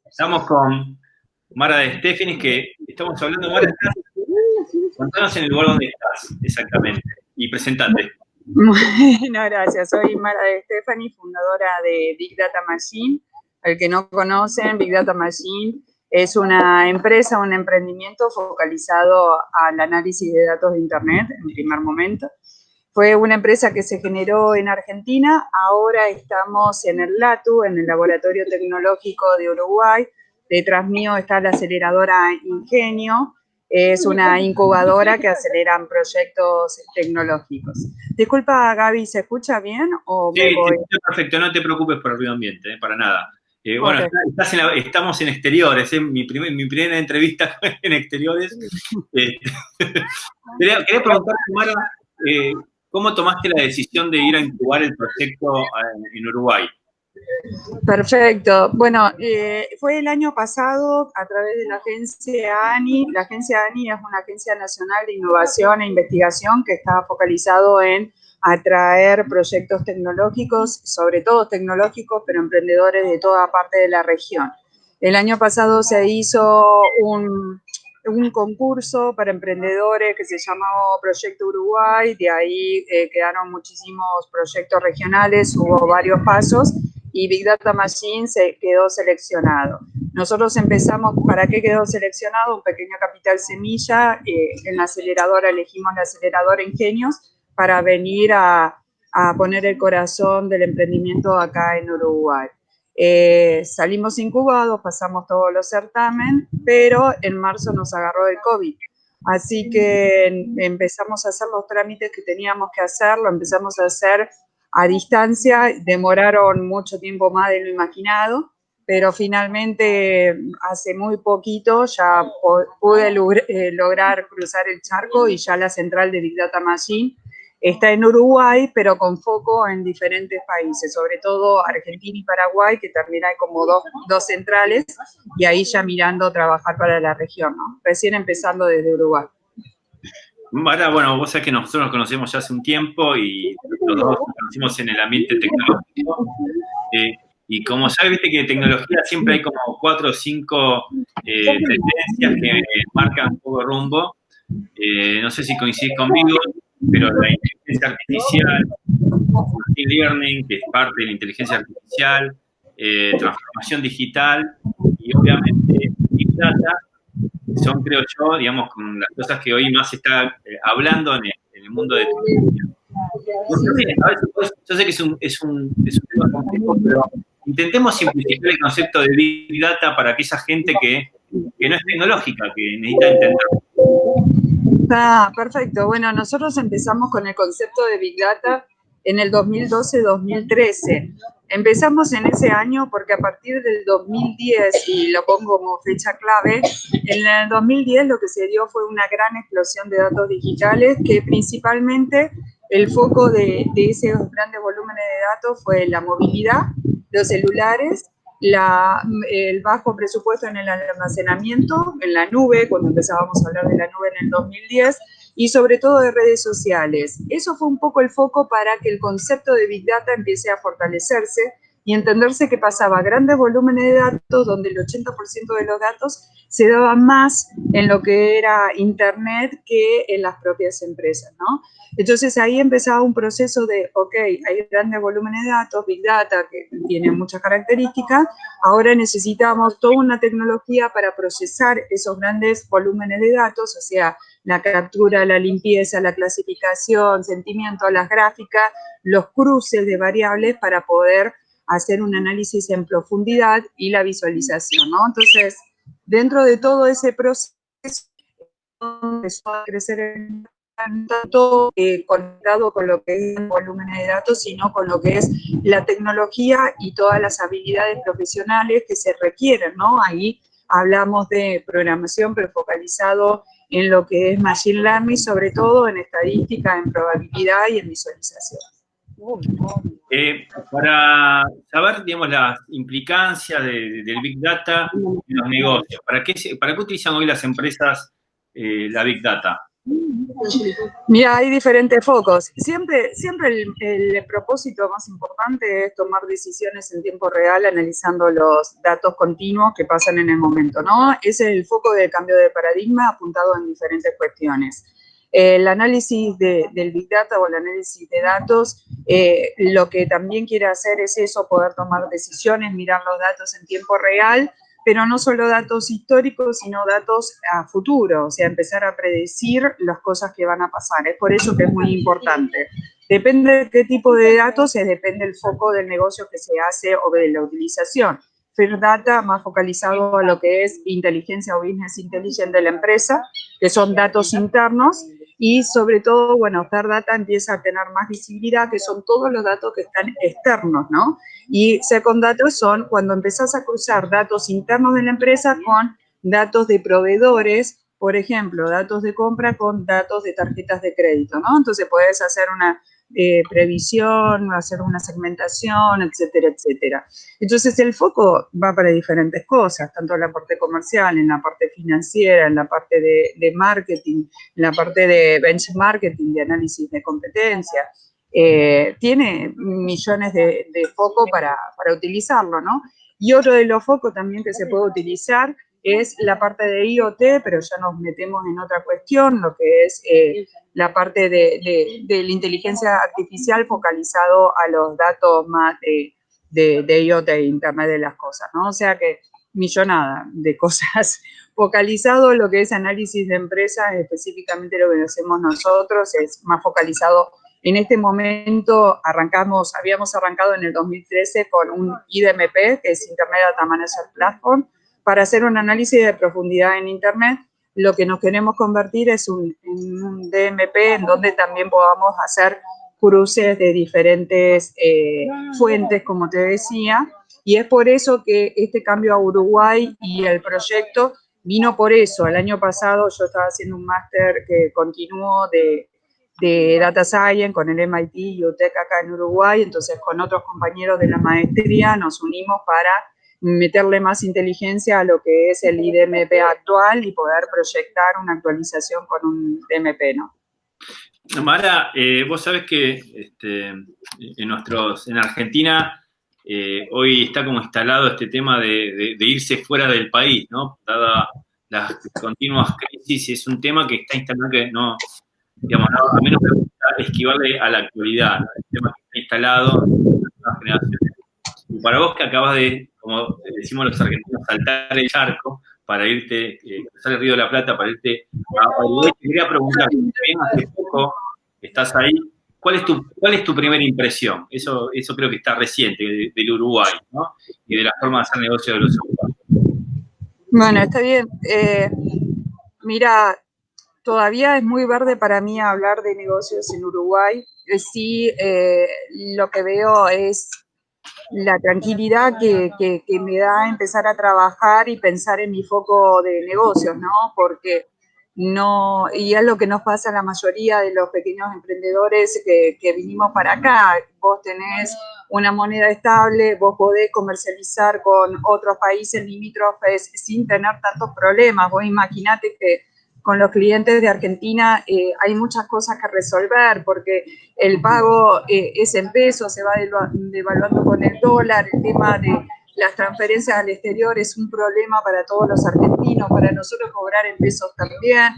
Estamos con Mara de Stefani, que estamos hablando. Mara, contanos en el lugar donde estás, exactamente, y presentate. Bueno, gracias. Soy Mara de Stefani, fundadora de Big Data Machine. Al que no conocen, Big Data Machine es una empresa, un emprendimiento focalizado al análisis de datos de Internet en primer momento. Fue una empresa que se generó en Argentina, ahora estamos en el LATU, en el Laboratorio Tecnológico de Uruguay. Detrás mío está la aceleradora Ingenio, es una incubadora que aceleran proyectos tecnológicos. Disculpa, Gaby, ¿se escucha bien o Sí, me voy? perfecto, no te preocupes por el ruido ambiente, para nada. Bueno, Okay. estamos en exteriores, mi primera entrevista en exteriores. Quería preguntarte, Mara, ¿cómo tomaste la decisión de ir a incubar el proyecto en Uruguay? Perfecto. Bueno, fue el año pasado a través de la agencia ANI. La agencia ANI es una agencia nacional de innovación e investigación que está focalizado en atraer proyectos tecnológicos, sobre todo tecnológicos, pero emprendedores de toda parte de la región. El año pasado se hizo un concurso para emprendedores que se llamó Proyecto Uruguay, de ahí quedaron muchísimos proyectos regionales, hubo varios pasos y Big Data Machine se quedó seleccionado. Nosotros empezamos, ¿para qué quedó seleccionado? Un pequeño capital semilla, en la aceleradora elegimos la aceleradora Ingenios para venir a poner el corazón del emprendimiento acá en Uruguay. Salimos incubados, pasamos todos los certámenes, pero en marzo nos agarró el COVID. Así que empezamos a hacer los trámites que teníamos que hacer, lo empezamos a hacer a distancia, demoraron mucho tiempo más de lo imaginado, pero finalmente hace muy poquito ya pude lograr cruzar el charco y ya la central de Big Data Machine está en Uruguay, pero con foco en diferentes países, sobre todo Argentina y Paraguay, que también hay como dos centrales, y ahí ya mirando trabajar para la región, ¿no? Recién empezando desde Uruguay. Mara, bueno, vos sabés que nosotros nos conocemos ya hace un tiempo y los dos nos conocimos en el ambiente tecnológico. Y como sabes, viste que de tecnología siempre hay como 4 o 5 tendencias que marcan un poco el rumbo. No sé si coincidís conmigo, pero la inteligencia artificial, machine learning, que es parte de la inteligencia artificial, transformación digital y obviamente Big Data, son, creo yo, digamos, con las cosas que hoy más se está hablando en el mundo de tecnología. A ver, yo sé que es un tema complejo, pero intentemos simplificar el concepto de Big Data para aquella gente que no es tecnológica, que necesita entender. Ah, perfecto. Bueno, nosotros empezamos con el concepto de Big Data en el 2012-2013. Empezamos en ese año porque a partir del 2010, y lo pongo como fecha clave, en el 2010 lo que se dio fue una gran explosión de datos digitales que principalmente el foco de esos grandes volúmenes de datos fue la movilidad, los celulares, el bajo presupuesto en el almacenamiento, en la nube, cuando empezábamos a hablar de la nube en el 2010, y sobre todo de redes sociales. Eso fue un poco el foco para que el concepto de Big Data empiece a fortalecerse y entenderse que pasaba grandes volúmenes de datos, donde el 80% de los datos se daba más en lo que era Internet que en las propias empresas, ¿no? Entonces ahí empezaba un proceso de, ok, hay grandes volúmenes de datos, Big Data, que tiene muchas características, ahora necesitamos toda una tecnología para procesar esos grandes volúmenes de datos, o sea, la captura, la limpieza, la clasificación, sentimiento, las gráficas, los cruces de variables para poder hacer un análisis en profundidad y la visualización, ¿no? Entonces, dentro de todo ese proceso, empezó a crecer tanto conectado con lo que es el volumen de datos, sino con lo que es la tecnología y todas las habilidades profesionales que se requieren, ¿no? Ahí hablamos de programación, pero focalizado en lo que es Machine Learning, sobre todo en estadística, en probabilidad y en visualización. Para saber, digamos, las implicancias del Big Data en los negocios, ¿para qué utilizan hoy las empresas la Big Data? Mira, hay diferentes focos. Siempre el propósito más importante es tomar decisiones en tiempo real analizando los datos continuos que pasan en el momento, ¿no? Ese es el foco del cambio de paradigma apuntado en diferentes cuestiones. El análisis del Big Data o el análisis de datos, lo que también quiere hacer es eso, poder tomar decisiones, mirar los datos en tiempo real, pero no solo datos históricos, sino datos a futuro, o sea, empezar a predecir las cosas que van a pasar. Es por eso que es muy importante. Depende de qué tipo de datos, depende del foco del negocio que se hace o de la utilización. Fair Data más focalizado a lo que es inteligencia o business intelligence de la empresa, que son datos internos, y sobre todo, bueno, Fair Data empieza a tener más visibilidad, que son todos los datos que están externos, ¿no? Y Second Data son cuando empezás a cruzar datos internos de la empresa con datos de proveedores, por ejemplo, datos de compra con datos de tarjetas de crédito, ¿no? Entonces puedes hacer una previsión, hacer una segmentación, etcétera, etcétera. Entonces el foco va para diferentes cosas, tanto en la parte comercial, en la parte financiera, en la parte de marketing, en la parte de benchmarking, de análisis de competencia. Tiene millones de focos para utilizarlo, ¿no? Y otro de los focos también que se puede utilizar es la parte de IoT, pero ya nos metemos en otra cuestión, lo que es la parte de la inteligencia artificial focalizado a los datos más de IoT, Internet de las Cosas, ¿no? O sea que millonada de cosas focalizado en lo que es análisis de empresas, específicamente lo que hacemos nosotros es más focalizado. En este momento habíamos arrancado en el 2013 con un IDMP, que es Internet Data Manager Platform, para hacer un análisis de profundidad en Internet. Lo que nos queremos convertir es en un DMP en donde también podamos hacer cruces de diferentes fuentes, como te decía, y es por eso que este cambio a Uruguay y el proyecto vino por eso. El año pasado yo estaba haciendo un máster que continuó de Data Science con el MIT y UTEC acá en Uruguay, entonces con otros compañeros de la maestría nos unimos para meterle más inteligencia a lo que es el IDMP actual y poder proyectar una actualización con un DMP, ¿no? Mara, vos sabés que en Argentina hoy está como instalado este tema de irse fuera del país, ¿no? Dada las continuas crisis, es un tema que está instalado que no, digamos, no, a mí no me gusta esquivarle a la actualidad, ¿no? El tema que está instalado en las nuevas generaciones. Y para vos que acabas de, como decimos los argentinos, saltar el charco para irte, cruzar el Río de la Plata para irte a Uruguay, te quería preguntar, bien hace poco estás ahí, ¿cuál es tu primera impresión? Eso creo que está reciente, del Uruguay, ¿no? Y de la forma de hacer negocio de los uruguayos. Bueno, está bien. Mira, todavía es muy verde para mí hablar de negocios en Uruguay. Sí, lo que veo es la tranquilidad que me da empezar a trabajar y pensar en mi foco de negocios, ¿no? Porque no, y es lo que nos pasa a la mayoría de los pequeños emprendedores que vinimos para acá. Vos tenés una moneda estable, vos podés comercializar con otros países limítrofes sin tener tantos problemas. Vos imaginate que con los clientes de Argentina hay muchas cosas que resolver porque el pago es en pesos, se va devaluando con el dólar, el tema de las transferencias al exterior es un problema para todos los argentinos, para nosotros cobrar en pesos también.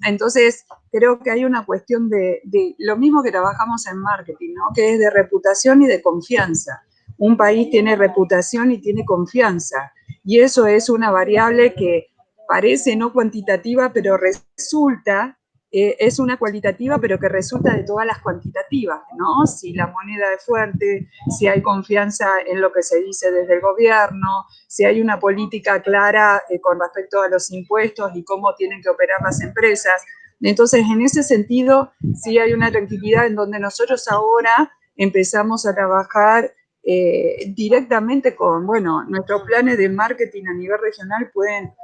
Entonces, creo que hay una cuestión de lo mismo que trabajamos en marketing, ¿no? Que es de reputación y de confianza. Un país tiene reputación y tiene confianza, y eso es una variable que parece no cuantitativa, pero resulta, es una cualitativa, pero que resulta de todas las cuantitativas, ¿no? Si la moneda es fuerte, si hay confianza en lo que se dice desde el gobierno, si hay una política clara con respecto a los impuestos y cómo tienen que operar las empresas. Entonces, en ese sentido, sí hay una tranquilidad en donde nosotros ahora empezamos a trabajar directamente con, bueno, nuestros planes de marketing a nivel regional pueden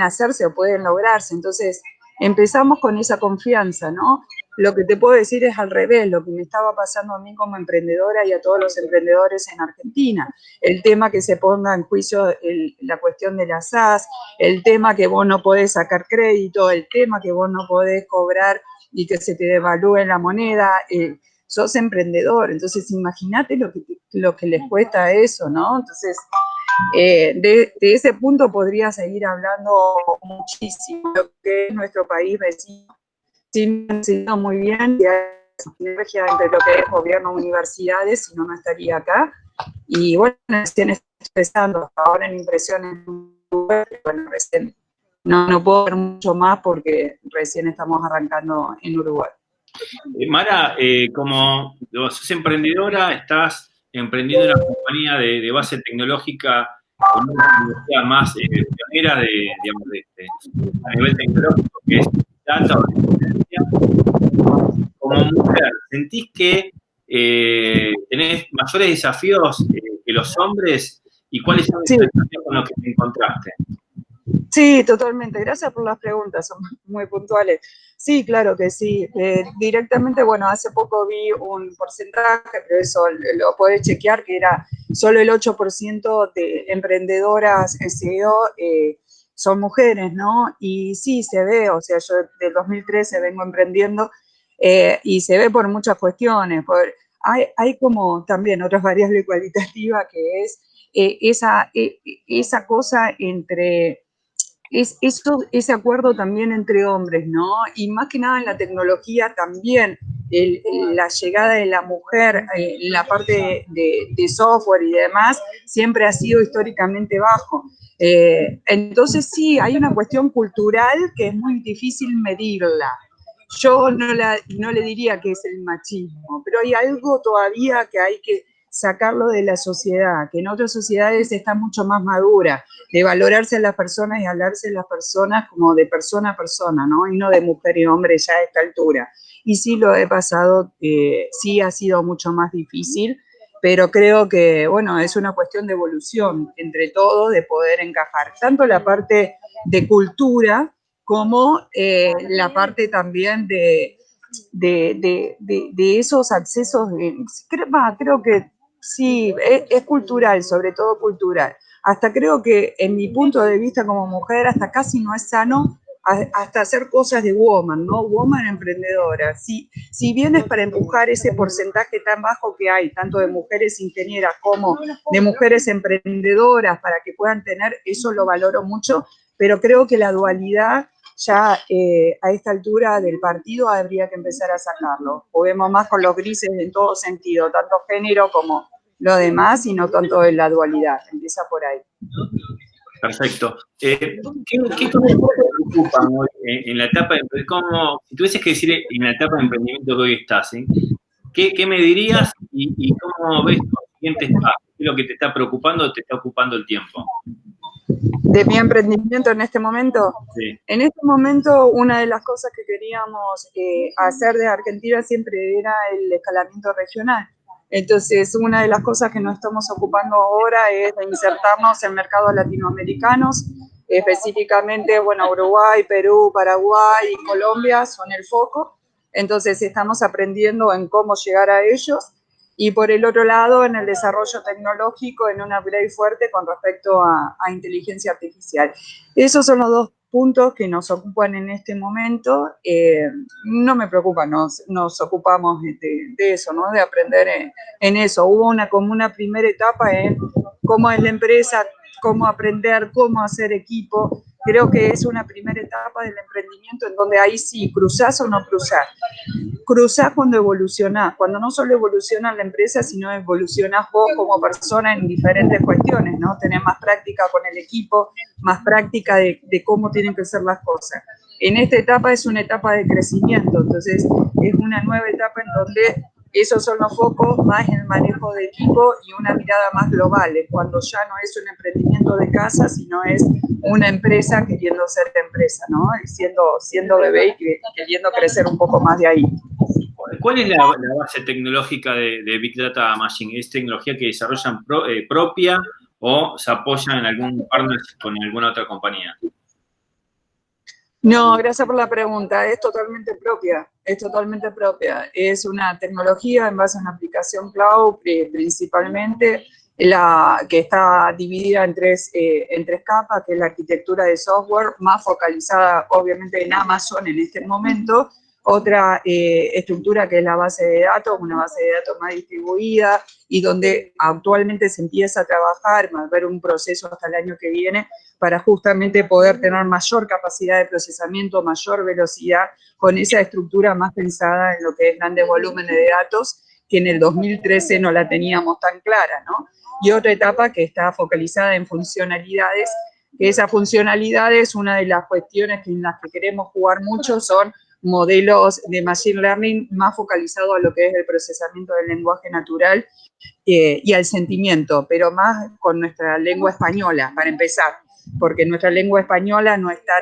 hacerse o pueden lograrse. Entonces, empezamos con esa confianza, ¿no? lo que te puedo decir es al revés, lo que me estaba pasando a mí como emprendedora y a todos los emprendedores en Argentina. El tema que se ponga en juicio la cuestión de las SAS, el tema que vos no podés sacar crédito, el tema que vos no podés cobrar y que se te devalúe la moneda. Sos emprendedor, entonces imagínate lo que les cuesta eso, ¿no? Entonces, de ese punto podría seguir hablando muchísimo, lo que es nuestro país vecino. Sí, me han enseñado muy bien, y hay sinergia entre lo que es gobierno, universidades, si no, no estaría acá. Y bueno, recién estoy empezando, ahora en impresiones, bueno, recién no puedo ver mucho más porque recién estamos arrancando en Uruguay. Mara, como sos emprendedora, estás emprendiendo una compañía de base tecnológica con una tecnología más pionera digamos, a nivel tecnológico, que es data o inteligencia. Como mujer, ¿sentís que tenés mayores desafíos que los hombres? ¿Y cuáles son esos desafíos con los que te encontraste? Sí, totalmente. Gracias por las preguntas, son muy puntuales. Sí, claro que sí. Directamente, bueno, hace poco vi un porcentaje, pero eso lo podés chequear, que era solo el 8% de emprendedoras SEO son mujeres, ¿no? Y sí, se ve, o sea, yo del 2013 vengo emprendiendo y se ve por muchas cuestiones. Hay como también otras variables cualitativas que es esa cosa entre ese acuerdo también entre hombres, ¿no? Y más que nada en la tecnología también, la llegada de la mujer en la parte de software y demás, siempre ha sido históricamente bajo. Entonces sí, hay una cuestión cultural que es muy difícil medirla. Yo no le diría que es el machismo, pero hay algo todavía que hay que sacarlo de la sociedad, que en otras sociedades está mucho más madura, de valorarse a las personas y hablarse de las personas como de persona a persona, ¿no? Y no de mujer y hombre ya a esta altura. Y sí lo he pasado, sí ha sido mucho más difícil, pero creo que, bueno, es una cuestión de evolución entre todos, de poder encajar tanto la parte de cultura como la parte también de esos accesos, creo que sí, es cultural, sobre todo cultural. Hasta creo que en mi punto de vista como mujer, hasta casi no es sano hasta hacer cosas de woman, ¿no? Woman emprendedora. Si bien es para empujar ese porcentaje tan bajo que hay, tanto de mujeres ingenieras como de mujeres emprendedoras, para que puedan tener, eso lo valoro mucho, pero creo que la dualidad ya a esta altura del partido habría que empezar a sacarlo. Juguemos más con los grises en todo sentido, tanto género como lo demás, y no tanto en la dualidad. Empieza por ahí. Perfecto. ¿Qué cosas te preocupan hoy en la etapa de cómo, si tuvieses que decir en la etapa de emprendimiento que hoy estás, ¿qué me dirías y cómo ves los siguientes pasos? ¿Qué es lo que te está preocupando o te está ocupando el tiempo? De mi emprendimiento en este momento. Sí. En este momento, una de las cosas que queríamos hacer de Argentina siempre era el escalamiento regional. Entonces, una de las cosas que nos estamos ocupando ahora es de insertarnos en mercados latinoamericanos, específicamente, bueno, Uruguay, Perú, Paraguay y Colombia son el foco. Entonces, estamos aprendiendo en cómo llegar a ellos. Y por el otro lado, en el desarrollo tecnológico, en un upgrade fuerte con respecto a inteligencia artificial. Esos son los dos puntos que nos ocupan en este momento. No me preocupa, nos ocupamos de eso, ¿no? De aprender en eso. Hubo como una primera etapa en cómo es la empresa, cómo aprender, cómo hacer equipo. Creo que es una primera etapa del emprendimiento en donde ahí sí, cruzás o no cruzás. Cruzás cuando evolucionás, cuando no solo evoluciona la empresa, sino evolucionás vos como persona en diferentes cuestiones, ¿no? Tenés más práctica con el equipo, más práctica de cómo tienen que ser las cosas. En esta etapa es una etapa de crecimiento, entonces es una nueva etapa en donde esos son los focos, más el manejo de equipo y una mirada más global, es cuando ya no es un emprendimiento de casa, sino es una empresa queriendo ser empresa, ¿no? Y siendo bebé y queriendo crecer un poco más de ahí. ¿Cuál es la base tecnológica de Big Data Machine? ¿Es tecnología que desarrollan propia o se apoyan en algún partnership con alguna otra compañía? No, gracias por la pregunta. Es totalmente propia, es totalmente propia. Es una tecnología en base a una aplicación cloud, principalmente, que está dividida en tres capas, que es la arquitectura de software, más focalizada obviamente en Amazon en este momento. Otra estructura que es la base de datos, una base de datos más distribuida y donde actualmente se empieza a trabajar, va a haber un proceso hasta el año que viene, para justamente poder tener mayor capacidad de procesamiento, mayor velocidad, con esa estructura más pensada en lo que es grandes volúmenes de datos, que en el 2013 no la teníamos tan clara, ¿no? Y otra etapa que está focalizada en funcionalidades, que esas funcionalidades, una de las cuestiones en las que queremos jugar mucho son modelos de Machine Learning más focalizados a lo que es el procesamiento del lenguaje natural y al sentimiento, pero más con nuestra lengua española, para empezar, porque nuestra lengua española no está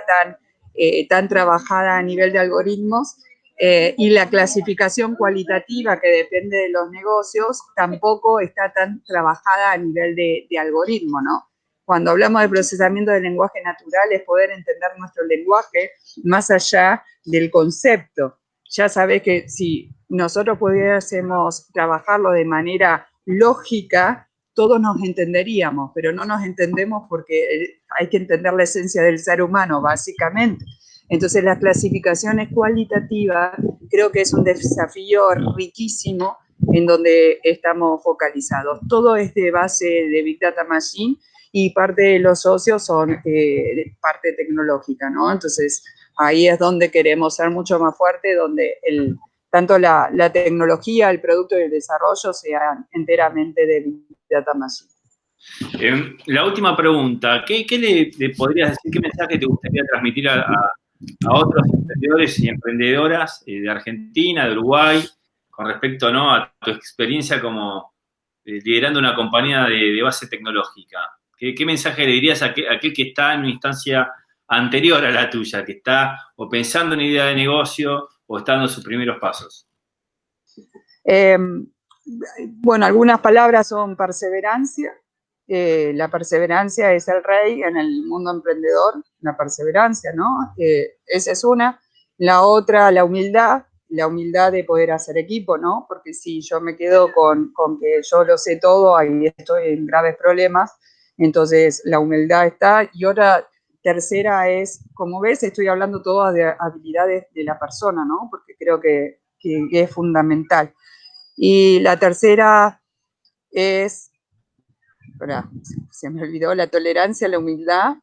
tan trabajada a nivel de algoritmos, y la clasificación cualitativa que depende de los negocios tampoco está tan trabajada a nivel de algoritmo, ¿no? Cuando hablamos de procesamiento del lenguaje natural es poder entender nuestro lenguaje más allá del concepto. Ya sabés que si nosotros pudiésemos trabajarlo de manera lógica, todos nos entenderíamos, pero no nos entendemos porque hay que entender la esencia del ser humano, básicamente. Entonces, las clasificaciones cualitativas creo que es un desafío riquísimo en donde estamos focalizados. Todo es de base de Big Data Machine y parte de los socios son parte tecnológica, ¿no? Entonces, ahí es donde queremos ser mucho más fuerte, donde tanto la tecnología, el producto y el desarrollo sean enteramente de Big Data Machine. La última pregunta, ¿qué le podrías decir, qué mensaje te gustaría transmitir a otros emprendedores y emprendedoras de Argentina, de Uruguay, con respecto, ¿no?, a tu experiencia como liderando una compañía de base tecnológica? ¿Qué mensaje le dirías a aquel que está en una instancia anterior a la tuya, que está o pensando en una idea de negocio o está dando sus primeros pasos? Bueno, algunas palabras son perseverancia. La perseverancia es el rey en el mundo emprendedor, la perseverancia, ¿no? Esa es una. La otra, la humildad de poder hacer equipo, ¿no? Porque si yo me quedo con que yo lo sé todo, ahí estoy en graves problemas. Entonces, la humildad está. Y otra, tercera es, como ves, estoy hablando todas de habilidades de la persona, ¿no? Porque creo que es fundamental. Y la tercera es, se me olvidó, la tolerancia, la humildad.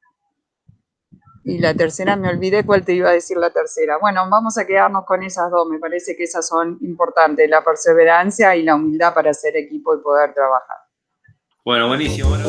Y la tercera, me olvidé cuál te iba a decir la tercera. Bueno, vamos a quedarnos con esas dos, me parece que esas son importantes, la perseverancia y la humildad para hacer equipo y poder trabajar. Bueno, buenísimo. Bueno.